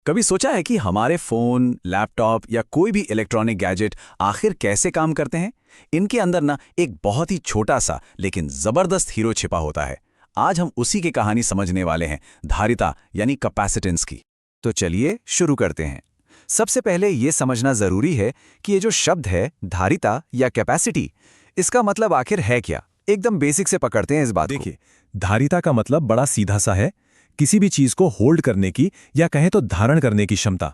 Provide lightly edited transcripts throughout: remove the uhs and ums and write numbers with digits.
कभी सोचा है कि हमारे फोन, लैपटॉप या कोई भी इलेक्ट्रॉनिक गैजेट आखिर कैसे काम करते हैं? इनके अंदर ना एक बहुत ही छोटा सा लेकिन जबरदस्त हीरो छिपा होता है। आज हम उसी की कहानी समझने वाले हैं, धारिता यानी कैपेसिटेंस की। तो चलिए शुरू करते हैं। सबसे पहले ये समझना जरूरी है कि ये जो शब्द है धारिता या कैपेसिटी, इसका मतलब आखिर है क्या। एकदम बेसिक से पकड़ते हैं इस बात को। देखिए, धारिता का मतलब बड़ा सीधा सा है, किसी भी चीज को होल्ड करने की या कहें तो धारण करने की क्षमता।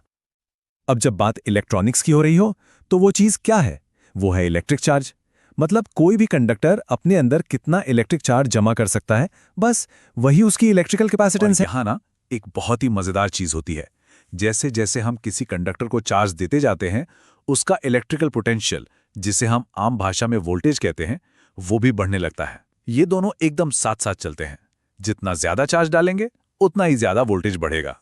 अब जब बात इलेक्ट्रॉनिक्स की हो रही हो तो वो चीज क्या है? वो है इलेक्ट्रिक चार्ज। मतलब कोई भी कंडक्टर अपने अंदर कितना इलेक्ट्रिक चार्ज जमा कर सकता है, बस वही उसकी इलेक्ट्रिकल कैपेसिटेंस है। यहाँ ना एक बहुत ही मजेदार चीज होती है। जैसे जैसे हम किसी कंडक्टर को चार्ज देते जाते हैं, उसका इलेक्ट्रिकल पोटेंशियल, जिसे हम आम भाषा में वोल्टेज कहते हैं, वो भी बढ़ने लगता है। ये दोनों एकदम साथ साथ चलते हैं। जितना ज्यादा चार्ज डालेंगे उतना ही ज्यादा वोल्टेज बढ़ेगा।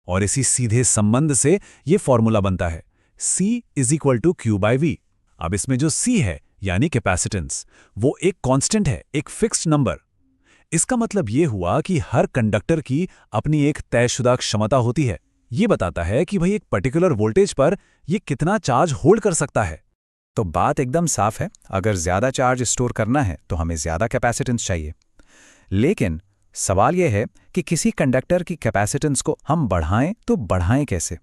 और इसी सीधे संबंध से ये फॉर्मूला बनता है, C = Q/V। अब इसमें जो C है यानी कैपेसिटेंस, वो एक कांस्टेंट है, एक फिक्स्ड नंबर। इसका मतलब ये हुआ कि हर कंडक्टर की अपनी एक तयशुदा क्षमता होती है। ये बताता है कि भाई एक पर्टिकुलर वोल्टेज पर ये कितना चार्ज होल्ड कर सकता है। तो बात एकदम साफ है, अगर ज्यादा चार्ज स्टोर करना है तो हमें ज्यादा कैपेसिटेंस चाहिए। लेकिन सवाल यह है कि किसी कंडक्टर की कैपेसिटेंस को हम बढ़ाएं तो बढ़ाएं कैसे?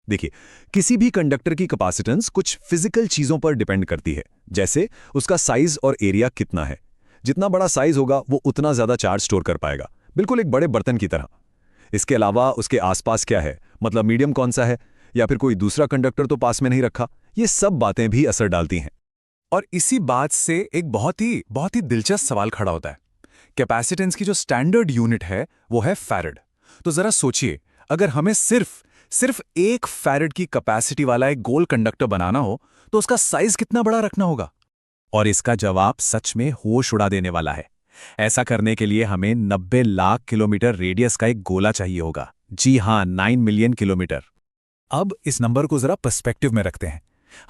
देखिए, किसी भी कंडक्टर की कैपेसिटेंस कुछ फिजिकल चीजों पर डिपेंड करती है। जैसे उसका साइज और एरिया कितना है। जितना बड़ा साइज होगा वो उतना ज्यादा चार्ज स्टोर कर पाएगा, बिल्कुल एक बड़े बर्तन की तरह। इसके अलावा उसके आसपास क्या है, मतलब मीडियम कौन सा है, या फिर कोई दूसरा कंडक्टर तो पास में नहीं रखा, ये सब बातें भी असर डालती हैं। और इसी बात से एक बहुत ही दिलचस्प सवाल खड़ा होता है। कैपेसिटेंस की जो स्टैंडर्ड यूनिट है वो है फैरड। तो जरा सोचिए, अगर हमें सिर्फ 1 फैरड की कैपेसिटी वाला एक गोल कंडक्टर बनाना हो तो उसका साइज कितना बड़ा रखना होगा? और इसका जवाब सच में होश उड़ा देने वाला है। ऐसा करने के लिए हमें 90 लाख किलोमीटर रेडियस का एक गोला चाहिए होगा। जी हां, 9 मिलियन किलोमीटर। अब इस नंबर को जरा पर्सपेक्टिव में रखते हैं।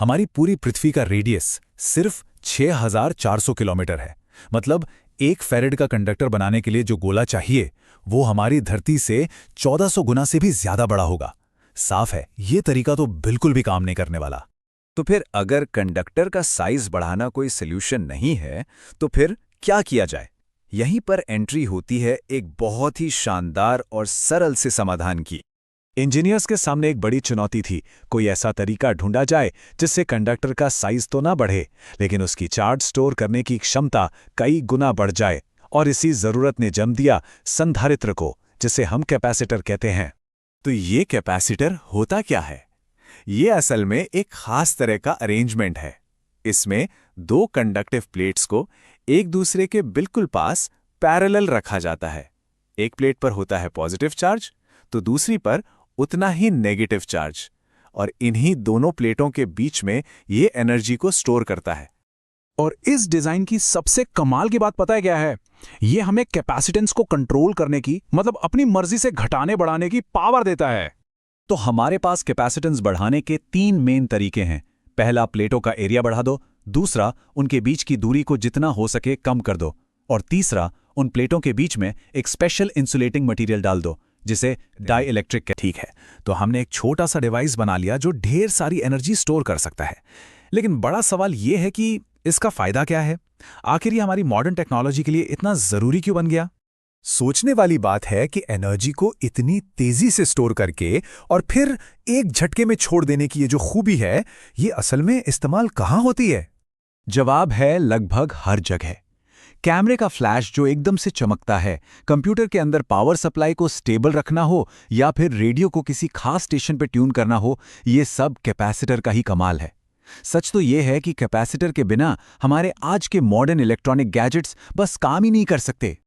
हमारी पूरी पृथ्वी का रेडियस सिर्फ 6400 किलोमीटर है। मतलब एक फैरड का कंडक्टर बनाने के लिए जो गोला चाहिए वो हमारी धरती से 1400 गुना से भी ज्यादा बड़ा होगा। साफ है, ये तरीका तो बिल्कुल भी काम नहीं करने वाला। तो फिर अगर कंडक्टर का साइज बढ़ाना कोई सल्यूशन नहीं है तो फिर क्या किया जाए? यहीं पर एंट्री होती है एक बहुत ही शानदार और सरल से समाधान की। इंजीनियर्स के सामने एक बड़ी चुनौती थी, कोई ऐसा तरीका ढूंढा जाए जिससे कंडक्टर का साइज तो ना बढ़े लेकिन उसकी चार्ज स्टोर करने की क्षमता कई गुना बढ़ जाए। और इसी जरूरत ने जन्म दिया संधारित्र को, जिसे हम कैपेसिटर कहते हैं। तो ये कैपेसिटर होता क्या है? ये असल में एक खास तरह का अरेंजमेंट है। इसमें 2 कंडक्टिव प्लेट्स को एक दूसरे के बिल्कुल पास पैरेलल रखा जाता है। एक प्लेट पर होता है पॉजिटिव चार्ज तो दूसरी पर उतना ही नेगेटिव चार्ज, और इन्हीं दोनों प्लेटों के बीच में ये एनर्जी को स्टोर करता है। और इस डिजाइन की सबसे कमाल की बात पता है क्या है? ये हमें कैपेसिटेंस को कंट्रोल करने की, मतलब अपनी मर्जी से घटाने बढ़ाने की पावर देता है। तो हमारे पास कैपेसिटेंस बढ़ाने के 3 मेन तरीके हैं। पहला, प्लेटों का एरिया बढ़ा दो। दूसरा, उनके बीच की दूरी को जितना हो सके कम कर दो। और तीसरा, उन प्लेटों के बीच में एक स्पेशल इंसुलेटिंग मटेरियल डाल दो, जिसे डाइइलेक्ट्रिक कहते हैं। ठीक है, तो हमने एक छोटा सा डिवाइस बना लिया जो ढेर सारी एनर्जी स्टोर कर सकता है। लेकिन बड़ा सवाल यह है कि इसका फायदा क्या है? आखिर ये हमारी मॉडर्न टेक्नोलॉजी के लिए इतना जरूरी क्यों बन गया? सोचने वाली बात है कि एनर्जी को इतनी तेजी से स्टोर करके और फिर एक झटके में छोड़ देने की ये जो खूबी है, ये असल में इस्तेमाल कहाँ होती है? जवाब है लगभग हर जगह। कैमरे का फ्लैश जो एकदम से चमकता है, कंप्यूटर के अंदर पावर सप्लाई को स्टेबल रखना हो, या फिर रेडियो को किसी खास स्टेशन पर ट्यून करना हो, ये सब कैपेसिटर का ही कमाल है। सच तो ये है कि कैपेसिटर के बिना हमारे आज के मॉडर्न इलेक्ट्रॉनिक गैजेट्स बस काम ही नहीं कर सकते।